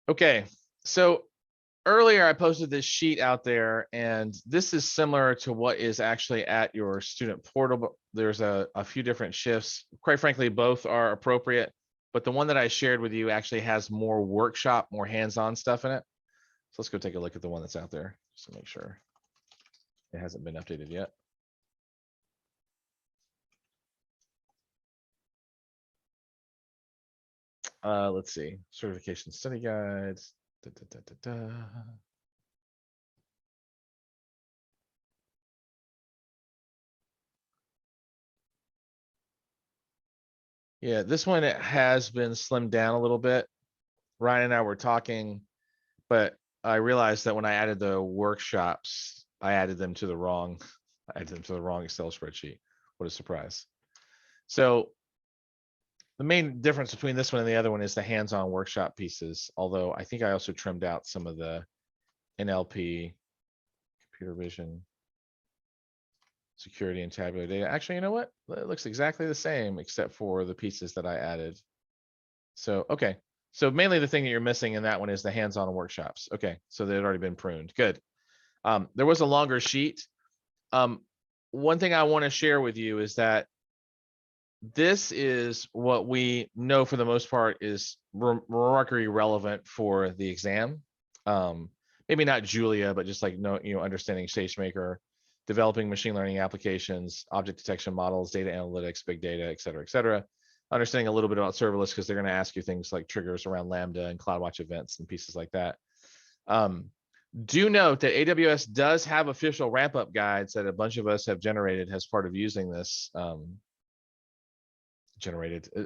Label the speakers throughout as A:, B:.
A: Okay, so earlier I posted this sheet out there, and this is similar to what is actually at your student portal. But there's a few different shifts. Quite frankly, both are appropriate, but the one that I shared with you actually has more workshop, more hands-on stuff in it. So let's go take a look at the one that's out there just to make sure it hasn't been updated yet. Let's see, certification study guides. Da, da, da, da, da. Yeah, this one it has been slimmed down a little bit. Ryan and I were talking, but I realized that when I added the workshops, I added them to the wrong Excel spreadsheet. What a surprise. So the main difference between this one and the other one is the hands-on workshop pieces, although I think I also trimmed out some of the NLP, computer vision, security, and tabular data. Actually, you know what? It looks exactly the same except for the pieces that I added. So, okay. So mainly the thing that you're missing in that one is the hands-on workshops. Okay, so they'd already been pruned. Good. There was a longer sheet. One thing I want to share with you is that this is what we know for the most part is remarkably relevant for the exam. Maybe not Julia, but just like understanding SageMaker, developing machine learning applications, object detection models, data analytics, big data, et cetera, understanding a little bit about serverless because they're going to ask you things like triggers around Lambda and CloudWatch events and pieces like that. Do note that AWS does have official ramp-up guides that a bunch of us have generated as part of using this.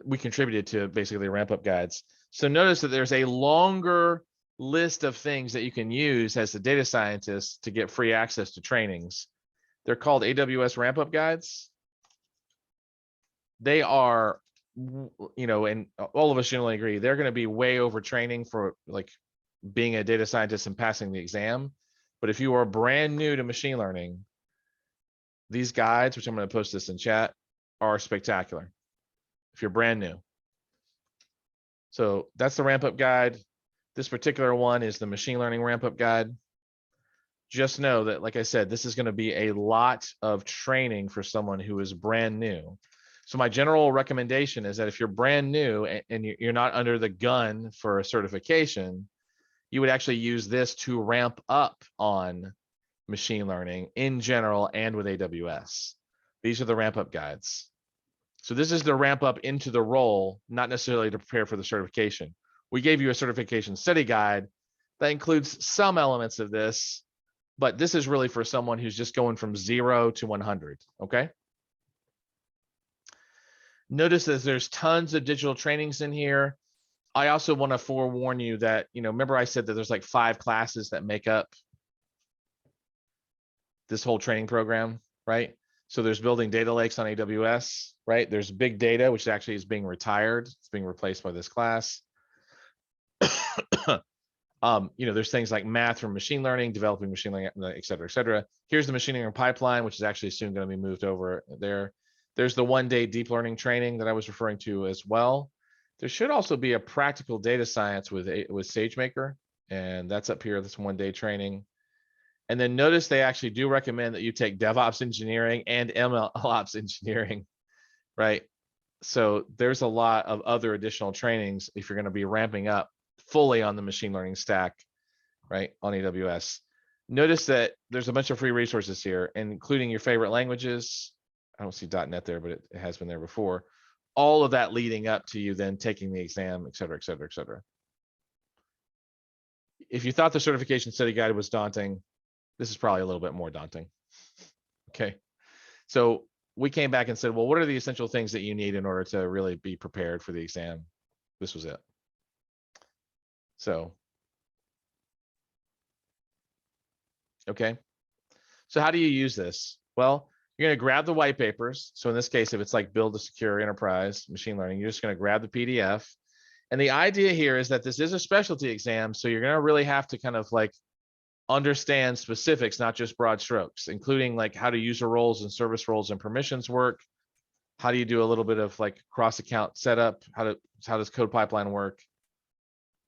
A: We contributed to basically ramp-up guides. So notice that there's a longer list of things that you can use as a data scientist to get free access to trainings. They're called AWS ramp-up guides. They are, and all of us generally agree, they're going to be way over training for like being a data scientist and passing the exam. But if you are brand new to machine learning, these guides, which I'm going to post this in chat, are spectacular if you're brand new. So that's the ramp up guide. This particular one is the machine learning ramp up guide. Just know that, like I said, this is going to be a lot of training for someone who is brand new. So my general recommendation is that if you're brand new and you're not under the gun for a certification, you would actually use this to ramp up on machine learning in general and with AWS. These are the ramp up guides. So this is the ramp up into the role, not necessarily to prepare for the certification. We gave you a certification study guide that includes some elements of this, but this is really for someone who's just going from 0 to 100, okay? Notice that there's tons of digital trainings in here. I also want to forewarn you that, remember I said that there's like 5 classes that make up this whole training program, right? So there's building data lakes on AWS, right? There's big data, which actually is being retired. It's being replaced by this class. There's things like math from machine learning, developing machine learning, et cetera, et cetera. Here's the machine learning pipeline, which is actually soon going to be moved over there. There's the one-day deep learning training that I was referring to as well. There should also be a practical data science with SageMaker, and that's up here. This one-day training. And then notice they actually do recommend that you take DevOps engineering and MLOps engineering, right? So there's a lot of other additional trainings if you're going to be ramping up fully on the machine learning stack, right, on AWS. Notice that there's a bunch of free resources here, including your favorite languages. I don't see .NET there, but it has been there before. All of that leading up to you then taking the exam, et cetera, et cetera, et cetera. If you thought the certification study guide was daunting, this is probably a little bit more daunting. Okay. So we came back and said, well, what are the essential things that you need in order to really be prepared for the exam? This was it. So, okay. So how do you use this? Well, you're going to grab the white papers. So in this case, if it's like build a secure enterprise machine learning, you're just going to grab the PDF. And the idea here is that this is a specialty exam. So you're going to really have to kind of like understand specifics, not just broad strokes, including like how do user roles and service roles and permissions work? How do you do a little bit of like cross account setup? How does code pipeline work?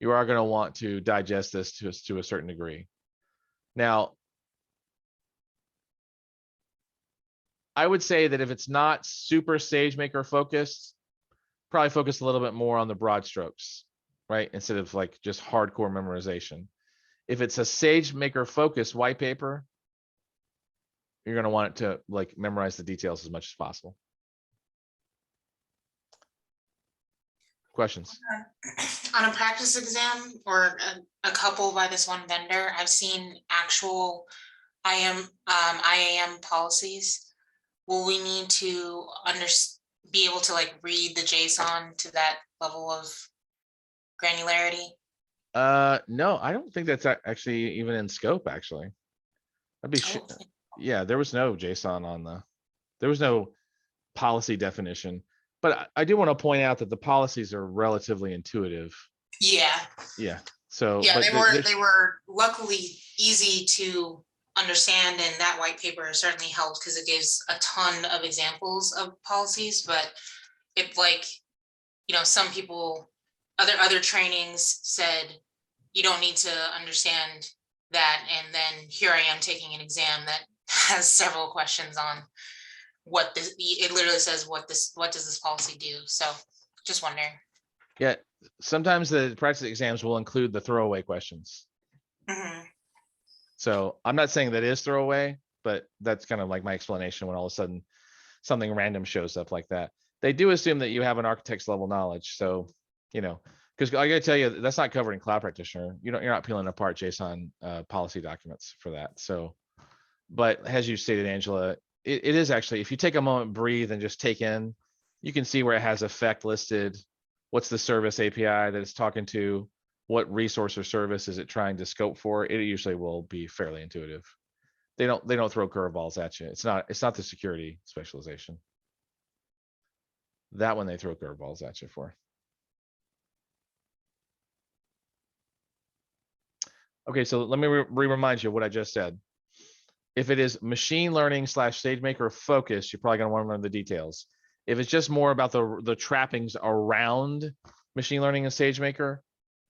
A: you are going to want to digest this to a certain degree. Now, I would say that if it's not super SageMaker focused, probably focus a little bit more on the broad strokes, right? Instead of like just hardcore memorization. If it's a SageMaker focused white paper, you're going to want it to like memorize the details as much as possible. Questions?
B: On a practice exam or a couple by this one vendor, I've seen actual IAM policies. Will we need to be able to like read the JSON to that level of granularity?
A: No, I don't think that's actually even in scope, actually. I'd be sure. Yeah, there was no JSON on there was no policy definition, but I do want to point out that the policies are relatively intuitive.
B: Yeah.
A: Yeah. So,
B: yeah,
A: but
B: they were luckily easy to understand, and that white paper certainly helped because it gives a ton of examples of policies. But if like, some people, other trainings said you don't need to understand that, and then here I am taking an exam that has several questions on what this, it literally says what does this policy do? So just wondering.
A: Yeah, sometimes the practice exams will include the throwaway questions.
B: Mm-hmm.
A: So I'm not saying that is throwaway, but that's kind of like my explanation when all of a sudden something random shows up like that. They do assume that you have an architect's level knowledge. So, because I gotta tell you, that's not covered in Cloud Practitioner. You're not peeling apart JSON policy documents for that. So, but as you stated, Angela, it is actually, if you take a moment, breathe, and just take in, you can see where it has effect listed. What's the service API that it's talking to? What resource or service is it trying to scope for? It usually will be fairly intuitive. They don't throw curveballs at you. It's not the security specialization. That one they throw curveballs at you for. Okay, so let me remind you what I just said. If it is machine learning / SageMaker focus, you're probably going to want to learn the details. If it's just more about the trappings around machine learning and SageMaker,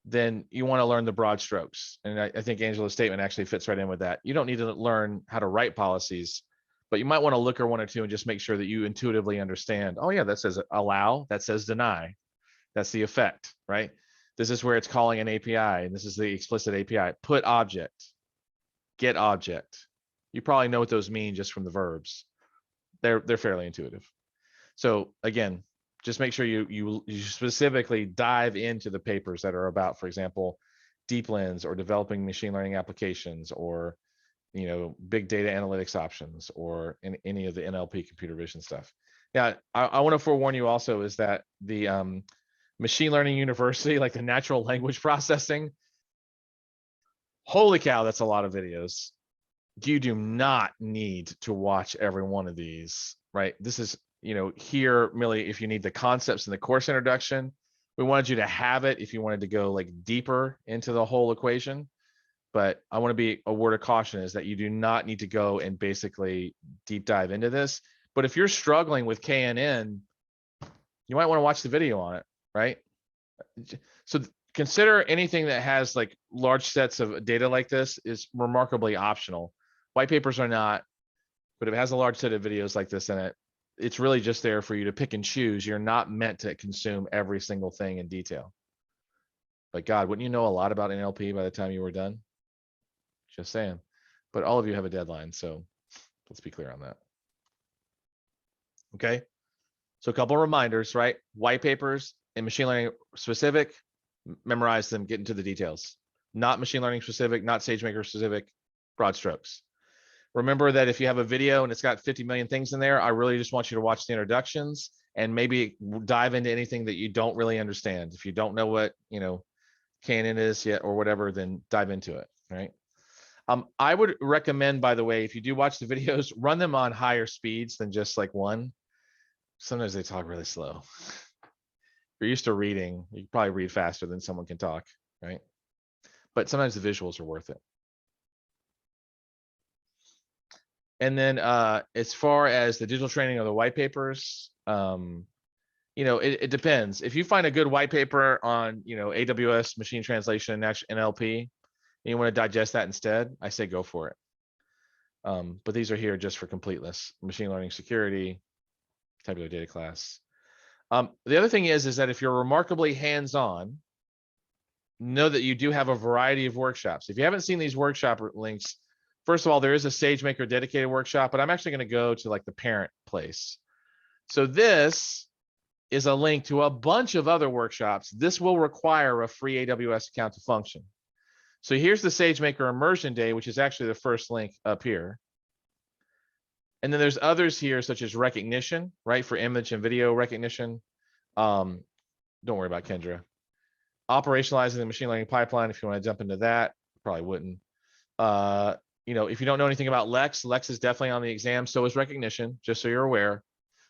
A: then you want to learn the broad strokes. And I think Angela's statement actually fits right in with that. You don't need to learn how to write policies, but you might want to look at one or two and just make sure that you intuitively understand. Oh yeah, that says allow, that says deny. That's the effect, right? This is where it's calling an API, and this is the explicit API. Put object, get object. You probably know what those mean just from the verbs. They're fairly intuitive. So again, just make sure you specifically dive into the papers that are about, for example, deep lens or developing machine learning applications, or big data analytics options, or in any of the NLP computer vision stuff. Yeah, I want to forewarn you also is that the machine learning university, like the natural language processing, holy cow, that's a lot of videos. You do not need to watch every one of these, right? This is, here, Millie, if you need the concepts in the course introduction, we wanted you to have it if you wanted to go like deeper into the whole equation. But I want to be a word of caution is that you do not need to go and basically deep dive into this. But if you're struggling with KNN, you might want to watch the video on it, right? So consider anything that has like large sets of data like this is remarkably optional. White papers are not, but if it has a large set of videos like this in it, it's really just there for you to pick and choose. You're not meant to consume every single thing in detail. But God, wouldn't you know a lot about NLP by the time you were done? Just saying. But all of you have a deadline, so let's be clear on that. Okay. So a couple of reminders, right? White papers and machine learning specific, memorize them, get into the details. Not machine learning specific, not SageMaker specific, broad strokes. Remember that if you have a video and it's got 50 million things in there, I really just want you to watch the introductions and maybe dive into anything that you don't really understand. If you don't know what, KNN is yet or whatever, then dive into it, right? I would recommend, by the way, if you do watch the videos, run them on higher speeds than just like one. Sometimes they talk really slow. If you're used to reading, you can probably read faster than someone can talk, right? But sometimes the visuals are worth it. And then as far as the digital training or the white papers, it depends. If you find a good white paper on, AWS machine translation and NLP, and you want to digest that instead, I say go for it. But these are here just for completeness: machine learning security, tabular data class. The other thing is that if you're remarkably hands-on, know that you do have a variety of workshops. If you haven't seen these workshop links, first of all, there is a SageMaker dedicated workshop, but I'm actually going to go to like the parent place. So this is a link to a bunch of other workshops. This will require a free AWS account to function. So here's the SageMaker Immersion Day, which is actually the first link up here. And then there's others here, such as recognition, right, for image and video recognition. Don't worry about Kendra. Operationalizing the machine learning pipeline, if you want to jump into that, probably wouldn't. If you don't know anything about Lex is definitely on the exam. So is recognition, just so you're aware.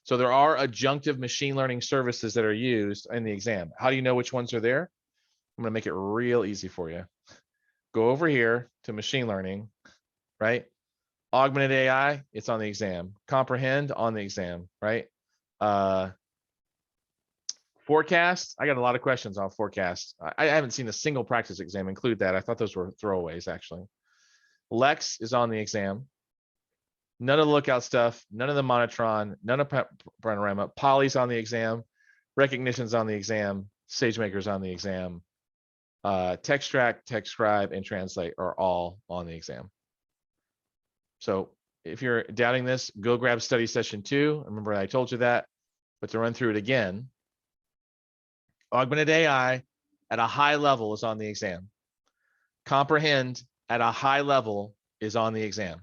A: So there are adjunctive machine learning services that are used in the exam. How do you know which ones are there? I'm going to make it real easy for you. Go over here to machine learning, right? Augmented AI, it's on the exam. Comprehend, on the exam, right? Forecast, I got a lot of questions on forecast. I haven't seen a single practice exam include that. I thought those were throwaways, actually. Lex is on the exam. None of the lookout stuff, none of the monotron, none of panorama. Poly's on the exam. Recognition's on the exam. SageMaker's on the exam. Textract, Textscribe, and Translate are all on the exam. So if you're doubting this, go grab study session 2. Remember, I told you that, but to run through it again, augmented AI at a high level is on the exam. Comprehend at a high level is on the exam.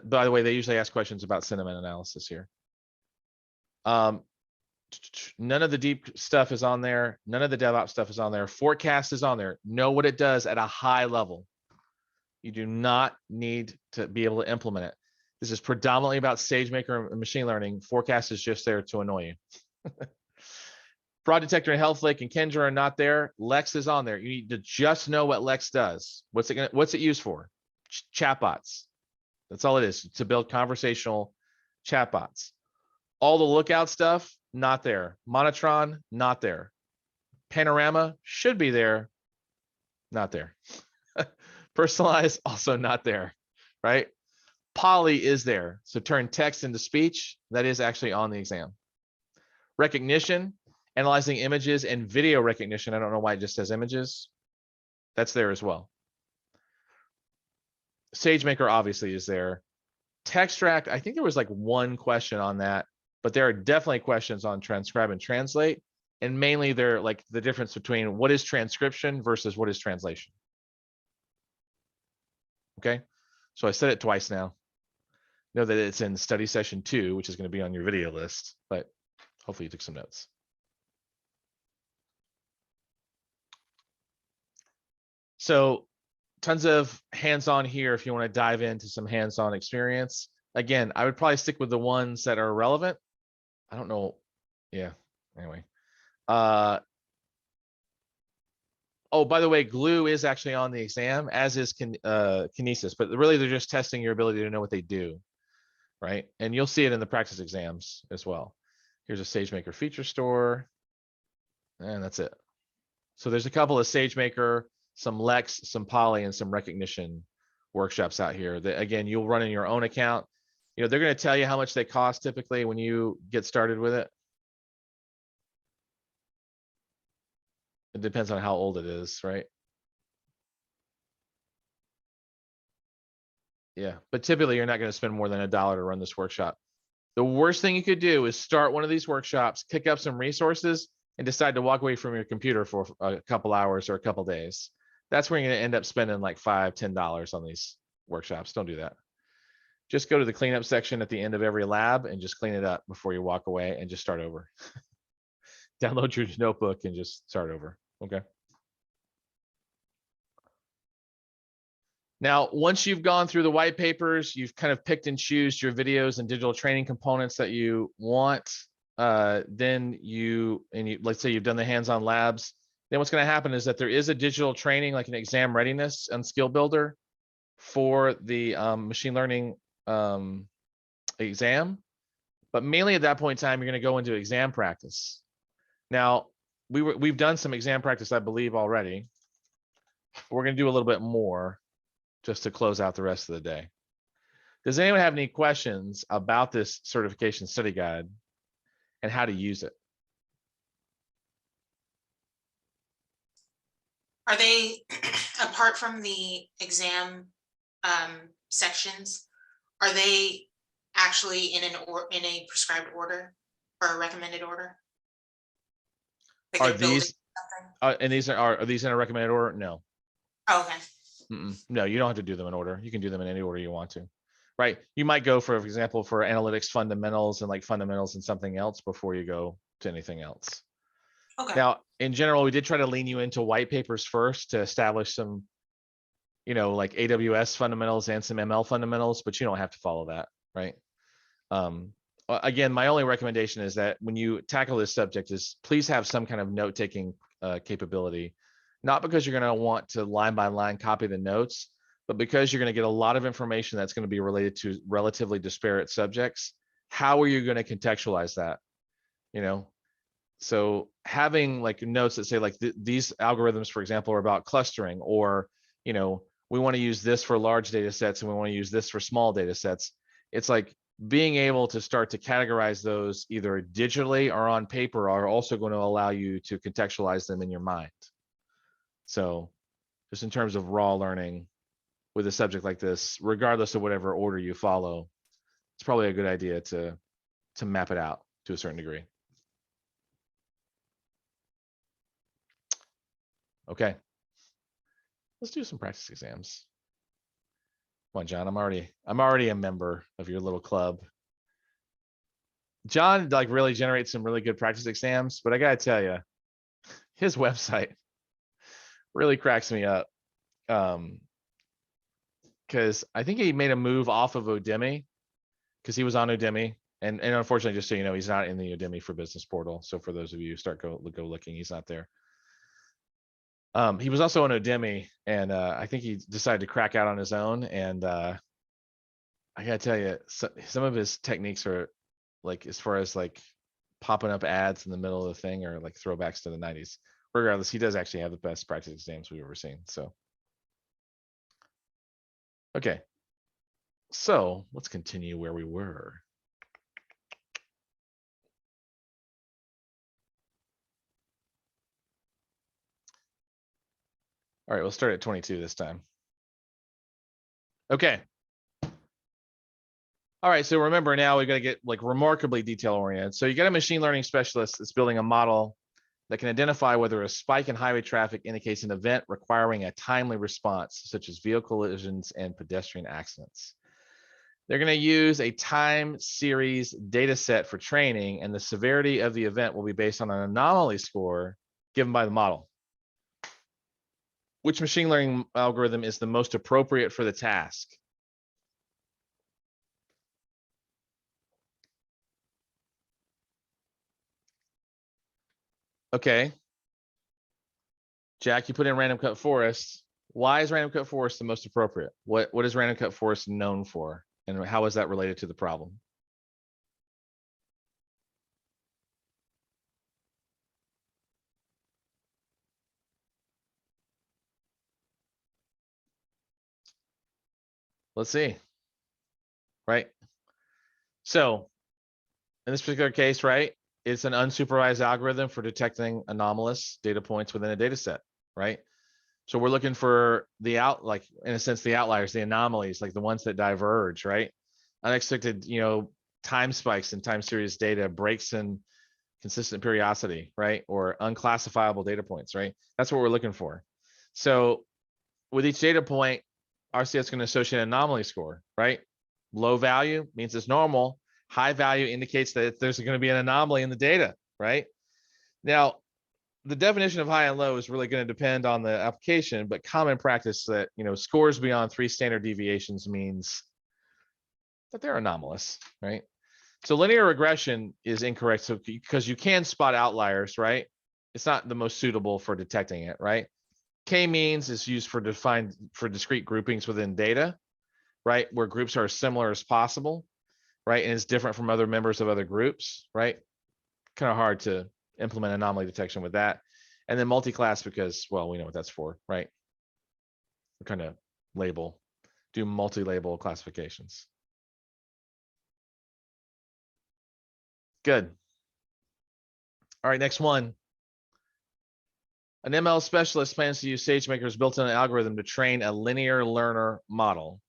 A: By the way, they usually ask questions about sentiment analysis here. None of the deep stuff is on there. None of the DevOps stuff is on there. Forecast is on there. Know what it does at a high level. You do not need to be able to implement it. This is predominantly about SageMaker and machine learning. Forecast is just there to annoy you. Fraud Detector and HealthLake and Kendra are not there. Lex is on there. You need to just know what Lex does. What's it used for? Chatbots. That's all it is, to build conversational chatbots. All the lookout stuff, not there. Monotron, not there. Panorama should be there, not there. Personalize, also not there, right? Poly is there. So turn text into speech, that is actually on the exam. Recognition, analyzing images and video recognition. I don't know why it just says images. That's there as well. SageMaker obviously is there. Textract, I think there was like one question on that, but there are definitely questions on transcribe and translate. And mainly they're like the difference between what is transcription versus what is translation. Okay, so I said it twice now. Know that it's in study session 2, which is going to be on your video list, but hopefully you took some notes. So tons of hands-on here if you want to dive into some hands-on experience. Again, I would probably stick with the ones that are relevant. I don't know. Yeah, anyway. Oh, by the way, glue is actually on the exam, as is kinesis, but really they're just testing your ability to know what they do, right? And you'll see it in the practice exams as well. Here's a SageMaker feature store, and that's it. So there's a couple of SageMaker, some Lex, some Poly, and some recognition workshops out here that, again, you'll run in your own account. They're going to tell you how much they cost typically when you get started with it. It depends on how old it is, right? Yeah, but typically you're not going to spend more than $1 to run this workshop. The worst thing you could do is start one of these workshops, pick up some resources, and decide to walk away from your computer for a couple hours or a couple days. That's where you're going to end up spending like $5, $10 on these workshops. Don't do that. Just go to the cleanup section at the end of every lab and just clean it up before you walk away and just start over. Download your notebook and just start over. Okay. Now, once you've gone through the white papers, you've kind of picked and choose your videos and digital training components that you want. Then let's say you've done the hands-on labs. Then what's going to happen is that there is a digital training, like an exam readiness and skill builder for the machine learning exam. But mainly at that point in time, you're going to go into exam practice. Now, we've done some exam practice, I believe, already. We're going to do a little bit more just to close out the rest of the day. Does anyone have any questions about this certification study guide and how to use it?
B: Are they, apart from the exam sections, are they actually in a prescribed order or a recommended order? Like
A: Are
B: they're building
A: these
B: something?
A: and these are these in a recommended order? No.
B: Oh, okay.
A: No, you don't have to do them in order. You can do them in any order you want to, right? You might go, for example, for analytics fundamentals and like fundamentals and something else before you go to anything else.
B: Okay.
A: Now, in general, we did try to lean you into white papers first to establish some, like AWS fundamentals and some ML fundamentals, but you don't have to follow that, right? Again, my only recommendation is that when you tackle this subject is please have some kind of note-taking capability, not because you're going to want to line by line copy the notes, but because you're going to get a lot of information that's going to be related to relatively disparate subjects. How are you going to contextualize that? So having like notes that say like these algorithms, for example, are about clustering, or, we want to use this for large data sets and we want to use this for small data sets. It's like being able to start to categorize those either digitally or on paper are also going to allow you to contextualize them in your mind. So just in terms of raw learning with a subject like this, regardless of whatever order you follow, it's probably a good idea to map it out to a certain degree. Okay. Let's do some practice exams. Come on, John. I'm already a member of your little club. John like really generates some really good practice exams, but I gotta tell you, his website really cracks me up. Because I think he made a move off of Udemy because he was on Udemy, and unfortunately, just so you know, he's not in the Udemy for Business portal. So for those of you who start go looking, he's not there. He was also on Udemy, and I think he decided to crack out on his own. And I gotta tell you, some of his techniques are like, as far as like popping up ads in the middle of the thing, or like throwbacks to the 90s. Regardless, he does actually have the best practice exams we've ever seen. So, okay. So let's continue where we were. All right, we'll start at 22 this time. Okay. All right, so remember now we got to get like remarkably detail oriented. So you got a machine learning specialist that's building a model that can identify whether a spike in highway traffic indicates an event requiring a timely response, such as vehicle collisions and pedestrian accidents. They're going to use a time series data set for training, and the severity of the event will be based on an anomaly score given by the model. Which machine learning algorithm is the most appropriate for the task? Okay. Jack, you put in random cut forest. Why is random cut forest the most appropriate? What is random cut forest known for? And how is that related to the problem? Let's see. Right. So in this particular case, right, it's an unsupervised algorithm for detecting anomalous data points within a data set, right? So we're looking for like in a sense, the outliers, the anomalies, like the ones that diverge, right? Unexpected, time spikes in time series data, breaks in consistent periodicity, right? Or unclassifiable data points, right? That's what we're looking for. So with each data point, RCS is going to associate an anomaly score, right? Low value means it's normal. High value indicates that there's going to be an anomaly in the data, right? Now, the definition of high and low is really going to depend on the application, but common practice that, scores beyond 3 standard deviations means that they're anomalous, right? So linear regression is incorrect. So because you can spot outliers, right? It's not the most suitable for detecting it, right? K-means is used for discrete groupings within data, right? Where groups are as similar as possible, right? And it's different from other members of other groups, right? Kind of hard to implement anomaly detection with that. And then multi-class because, well, we know what that's for, right? We're trying to label, do multi-label classifications. Good. All right, next one. An ML specialist plans to use SageMaker's built-in algorithm to train a linear learner model.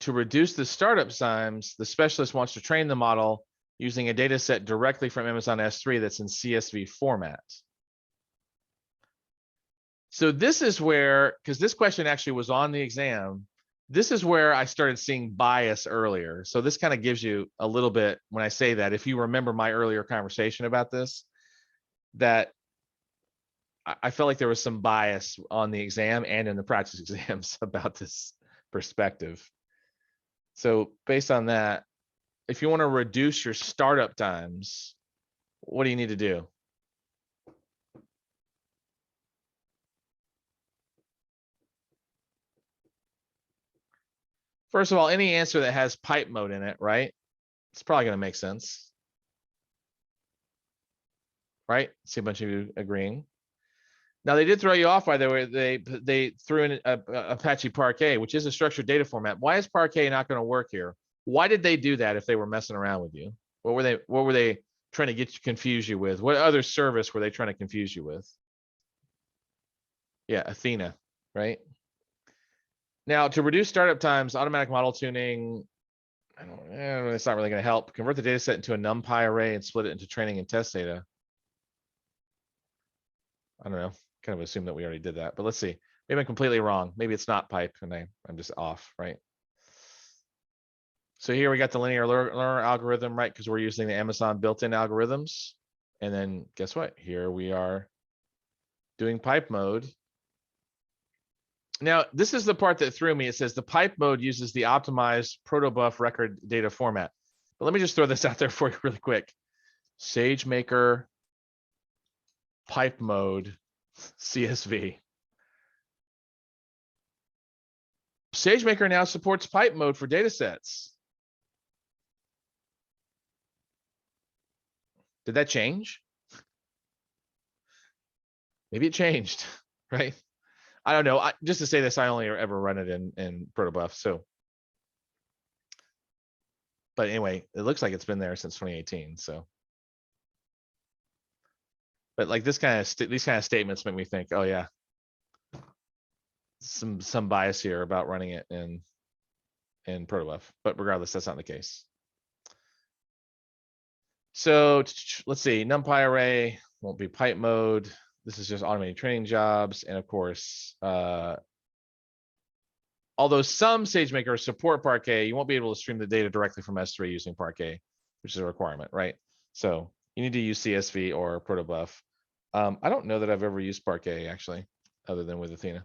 A: To reduce the startup times, the specialist wants to train the model using a data set directly from Amazon S3 that's in CSV format. So this is where, because this question actually was on the exam, this is where I started seeing bias earlier. So this kind of gives you a little bit, when I say that, if you remember my earlier conversation about this, that I felt like there was some bias on the exam and in the practice exams about this perspective. So based on that, if you want to reduce your startup times, what do you need to do? First of all, any answer that has pipe mode in it, right? It's probably going to make sense. Right? See a bunch of you agreeing. Now they did throw you off by the way they threw in Apache Parquet, which is a structured data format. Why is Parquet not going to work here? Why did they do that if they were messing around with you? What were they trying to get you confuse you with? What other service were they trying to confuse you with? Yeah, Athena, right? Now to reduce startup times, automatic model tuning, I don't know, it's not really going to help. Convert the data set into a NumPy array and split it into training and test data. I don't know, kind of assume that we already did that, but let's see. Maybe I'm completely wrong. Maybe it's not pipe and I'm just off, right? So here we got the linear learner algorithm, right? Because we're using the Amazon built-in algorithms. And then guess what? Here we are doing pipe mode. Now, this is the part that threw me. It says the pipe mode uses the optimized protobuf record data format. But let me just throw this out there for you really quick. SageMaker pipe mode CSV. SageMaker now supports pipe mode for data sets. Did that change? Maybe it changed, right? I don't know. Just to say this, I only ever run it in protobuf. So, but anyway, it looks like it's been there since 2018. So, but like this kind of these kind of statements make me think, oh yeah, some bias here about running it in protobuf. But regardless, that's not the case. So let's see, NumPy array won't be pipe mode. This is just automating training jobs. And of course, although some SageMaker support Parquet, you won't be able to stream the data directly from S3 using Parquet, which is a requirement, right? So you need to use CSV or protobuf. I don't know that I've ever used Parquet actually, other than with Athena.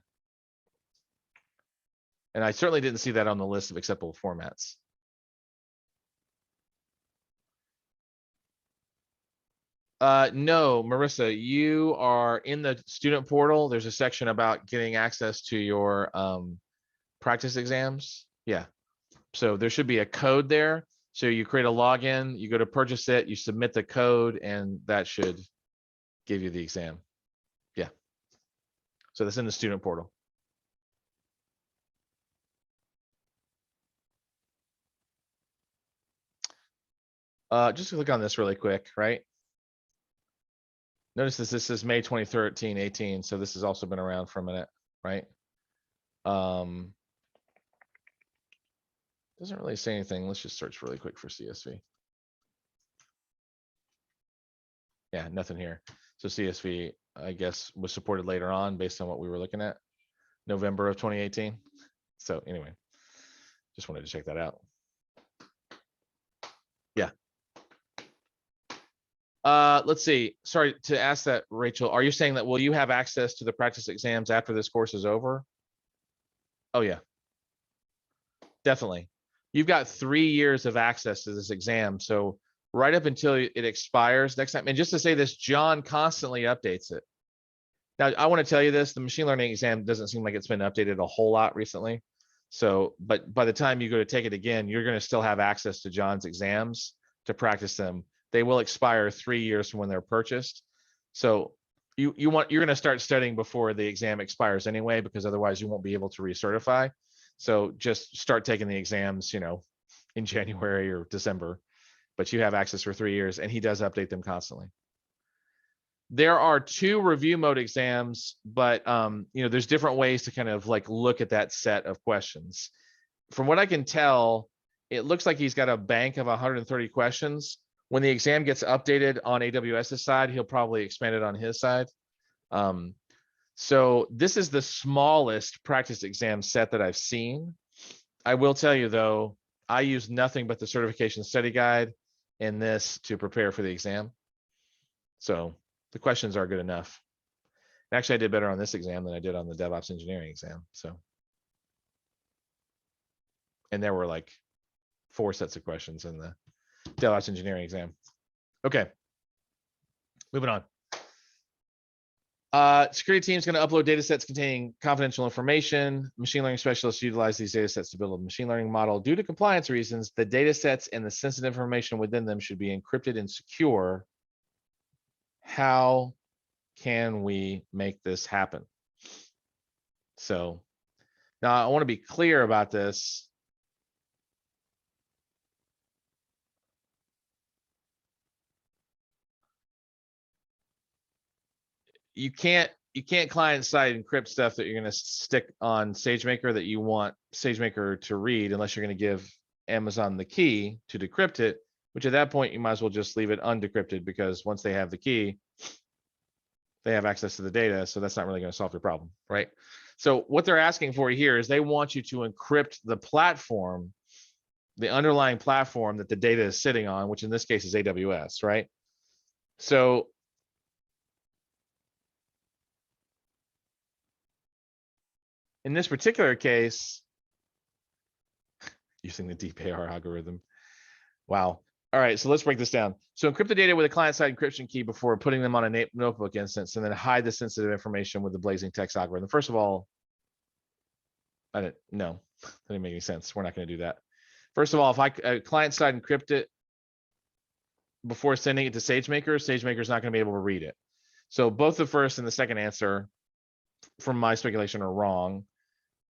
A: And I certainly didn't see that on the list of acceptable formats. No, Marissa, you are in the student portal. There's a section about getting access to your practice exams. Yeah. So there should be a code there. So you create a login, you go to purchase it, you submit the code, and that should give you the exam. Yeah. So that's in the student portal. Just click on this really quick, right? Notice this is May 2013, 18. So this has also been around for a minute, right? Doesn't really say anything. Let's just search really quick for CSV. Yeah, nothing here. So CSV, I guess, was supported later on based on what we were looking at, November of 2018. So anyway, just wanted to check that out. Yeah. Let's see. Sorry to ask that, Rachel. Are you saying that will you have access to the practice exams after this course is over? Oh yeah, definitely. You've got 3 years of access to this exam. So right up until it expires next time. And just to say this, John constantly updates it. Now, I want to tell you this, the machine learning exam doesn't seem like it's been updated a whole lot recently. So, but by the time you go to take it again, you're going to still have access to John's exams to practice them. They will expire 3 years from when they're purchased. So you're going to start studying before the exam expires anyway, because otherwise you won't be able to recertify. So just start taking the exams, in January or December, but you have access for 3 years, and he does update them constantly. There are 2 review mode exams, but there's different ways to kind of like look at that set of questions. From what I can tell, it looks like he's got a bank of 130 questions. When the exam gets updated on AWS's side, he'll probably expand it on his side. So this is the smallest practice exam set that I've seen. I will tell you though, I use nothing but the certification study guide in this to prepare for the exam. So the questions are good enough. Actually, I did better on this exam than I did on the DevOps engineering exam. So, and there were like 4 sets of questions in the DevOps engineering exam. Okay, moving on. Security team is going to upload data sets containing confidential information. Machine learning specialists utilize these data sets to build a machine learning model. Due to compliance reasons, the data sets and the sensitive information within them should be encrypted and secure. How can we make this happen? So now I want to be clear about this. You can't client side encrypt stuff that you're going to stick on SageMaker that you want SageMaker to read unless you're going to give Amazon the key to decrypt it, which at that point you might as well just leave it undecrypted, because once they have the key, they have access to the data. So that's not really going to solve your problem, right? So what they're asking for here is they want you to encrypt the platform, the underlying platform that the data is sitting on, which in this case is AWS, right? So in this particular case, using the DPAR algorithm. Wow. All right, so let's break this down. So encrypt the data with a client-side encryption key before putting them on a notebook instance, and then hide the sensitive information with the blazing text algorithm. First of all, that didn't make any sense. We're not going to do that. First of all, if I client-side encrypt it before sending it to SageMaker, SageMaker is not going to be able to read it. So both the first and the second answer, from my speculation, are wrong.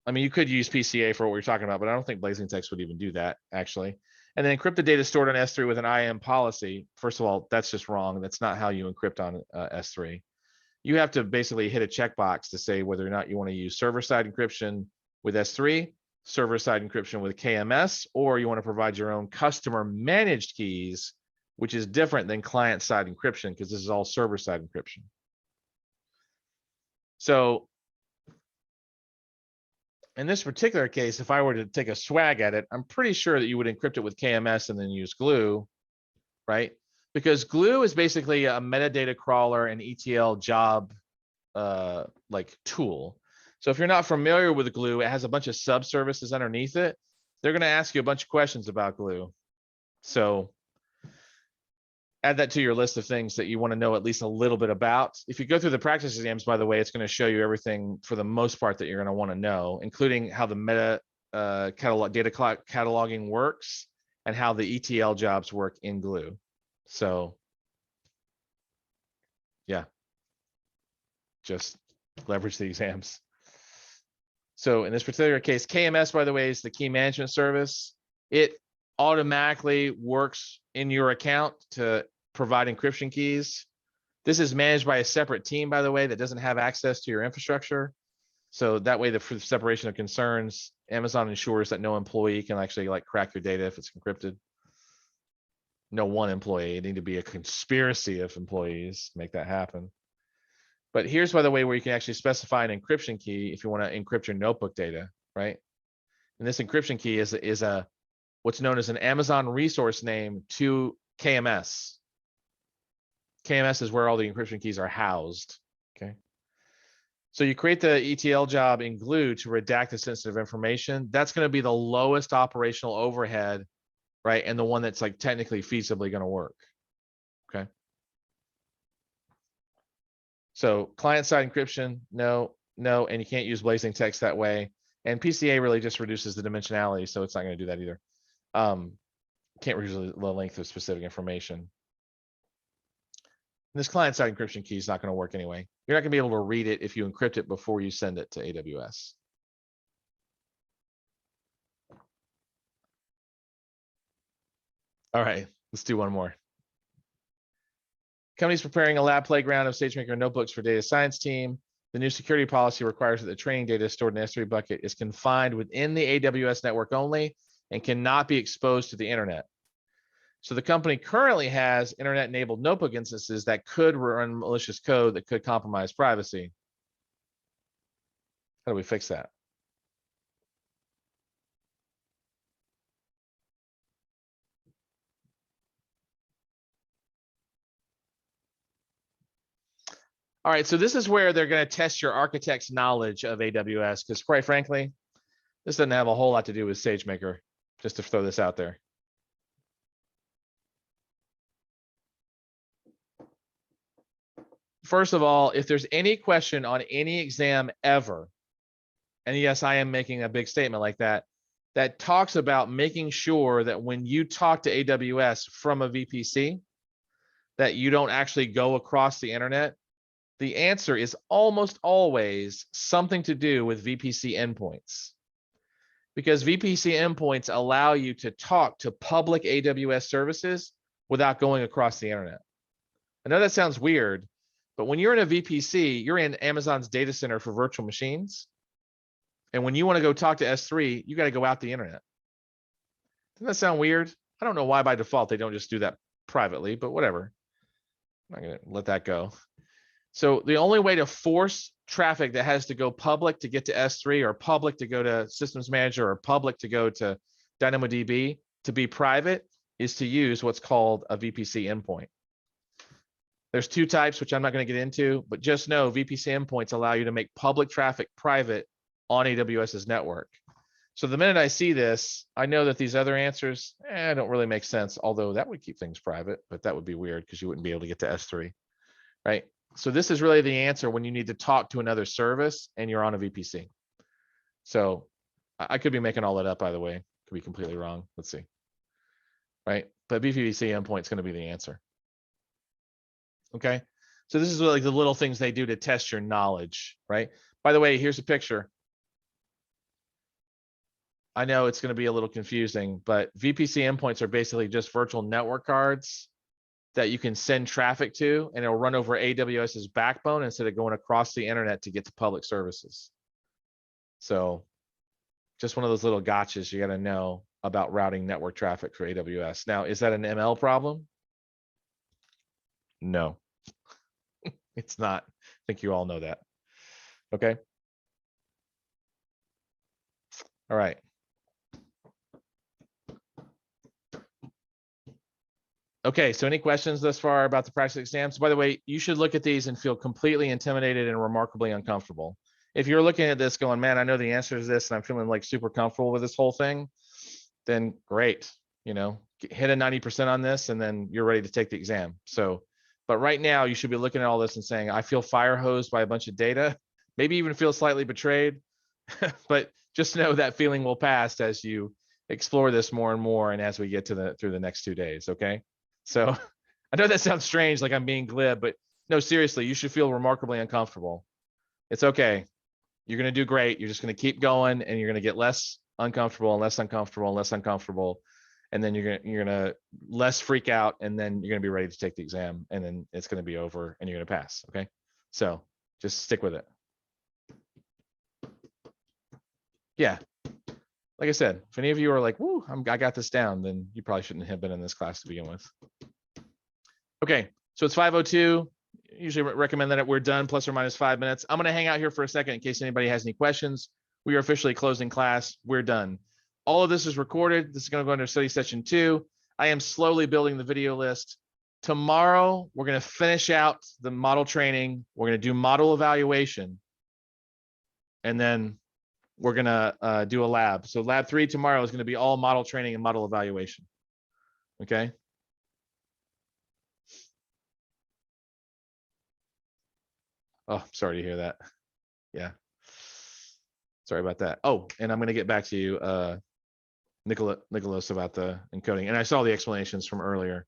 A: I mean, you could use PCA for what we're talking about, but I don't think blazing text would even do that, actually. And then encrypt the data stored on S3 with an IAM policy. First of all, that's just wrong. That's not how you encrypt on S3. You have to basically hit a checkbox to say whether or not you want to use server-side encryption with S3, server-side encryption with KMS, or you want to provide your own customer-managed keys, which is different than client-side encryption, because this is all server-side encryption. So in this particular case, if I were to take a swag at it, I'm pretty sure that you would encrypt it with KMS and then use Glue, right? Because Glue is basically a metadata crawler and ETL job like tool. So if you're not familiar with Glue, it has a bunch of sub-services underneath it. They're going to ask you a bunch of questions about Glue. So add that to your list of things that you want to know at least a little bit about. If you go through the practice exams, by the way, it's going to show you everything for the most part that you're going to want to know, including how the meta data cataloging works and how the ETL jobs work in Glue. So yeah, just leverage the exams. So in this particular case, KMS, by the way, is the key management service. It automatically works in your account to provide encryption keys. This is managed by a separate team, by the way, that doesn't have access to your infrastructure. So that way, for the separation of concerns, Amazon ensures that no employee can actually like crack your data if it's encrypted. No one employee. It need to be a conspiracy of employees to make that happen. But here's, by the way, where you can actually specify an encryption key if you want to encrypt your notebook data, right? And this encryption key is a what's known as an Amazon resource name to KMS. KMS is where all the encryption keys are housed, okay? So you create the ETL job in Glue to redact the sensitive information. That's going to be the lowest operational overhead, right? And the one that's like technically feasibly going to work, okay? So client-side encryption, no, and you can't use blazing text that way. And PCA really just reduces the dimensionality, so it's not going to do that either. Can't reduce the length of specific information. This client-side encryption key is not going to work anyway. You're not going to be able to read it if you encrypt it before you send it to AWS. All right, let's do one more. Companies preparing a lab playground of SageMaker notebooks for data science team. The new security policy requires that the training data stored in S3 bucket is confined within the AWS network only and cannot be exposed to the internet. So the company currently has internet-enabled notebook instances that could run malicious code that could compromise privacy. How do we fix that? All right, so this is where they're going to test your architect's knowledge of AWS, because quite frankly, this doesn't have a whole lot to do with SageMaker, just to throw this out there. First of all, if there's any question on any exam ever, and yes, I am making a big statement like that, that talks about making sure that when you talk to AWS from a VPC, that you don't actually go across the internet, the answer is almost always something to do with VPC endpoints. Because VPC endpoints allow you to talk to public AWS services without going across the internet. I know that sounds weird, but when you're in a VPC, you're in Amazon's data center for virtual machines. And when you want to go talk to S3, you got to go out the internet. Doesn't that sound weird? I don't know why by default they don't just do that privately, but whatever. I'm not going to let that go. So the only way to force traffic that has to go public to get to S3 or public to go to Systems Manager or public to go to DynamoDB to be private is to use what's called a VPC endpoint. There's two types, which I'm not going to get into, but just know VPC endpoints allow you to make public traffic private on AWS's network. So the minute I see this, I know that these other answers don't really make sense, although that would keep things private, but that would be weird because you wouldn't be able to get to S3, right? So this is really the answer when you need to talk to another service and you're on a VPC. So I could be making all that up, by the way. Could be completely wrong. Let's see. Right? But VPC endpoint is going to be the answer. Okay. So this is like the little things they do to test your knowledge, right? By the way, here's a picture. I know it's going to be a little confusing, but VPC endpoints are basically just virtual network cards that you can send traffic to, and it'll run over AWS's backbone instead of going across the internet to get to public services. So just one of those little gotchas you got to know about routing network traffic for AWS. Now, is that an ML problem? No, it's not. I think you all know that. Okay. All right. Okay, so any questions thus far about the practice exams? By the way, you should look at these and feel completely intimidated and remarkably uncomfortable. If you're looking at this going, man, I know the answer is this, and I'm feeling like super comfortable with this whole thing, then great, you know, hit a 90% on this, and then you're ready to take the exam. So, but right now you should be looking at all this and saying, I feel fire hosed by a bunch of data, maybe even feel slightly betrayed, but just know that feeling will pass as you explore this more and more, and as we get to through the next 2 days. Okay. So I know that sounds strange, like I'm being glib, but no, seriously, you should feel remarkably uncomfortable. It's okay. You're going to do great. You're just going to keep going, and you're going to get less uncomfortable and less uncomfortable and less uncomfortable. And then you're going to less freak out, and then you're going to be ready to take the exam, and then it's going to be over and you're going to pass. Okay. So just stick with it. Yeah. Like I said, if any of you are like, woo, I got this down, then you probably shouldn't have been in this class to begin with. Okay, so it's 5:02. Usually recommend that we're done plus or minus 5 minutes. I'm going to hang out here for a second in case anybody has any questions. We are officially closing class. We're done. All of this is recorded. This is going to go under study session 2. I am slowly building the video list. Tomorrow, we're going to finish out the model training. We're going to do model evaluation. And then we're going to do a lab. So lab 3 tomorrow is going to be all model training and model evaluation. Okay. Oh, sorry to hear that. Yeah. Sorry about that. Oh, and I'm going to get back to you, Nicholas, about the encoding. And I saw the explanations from earlier.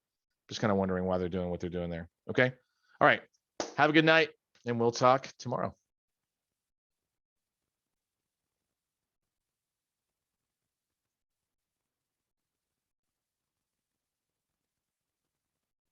A: Just kind of wondering why they're doing what they're doing there. Okay. All right. Have a good night and we'll talk tomorrow.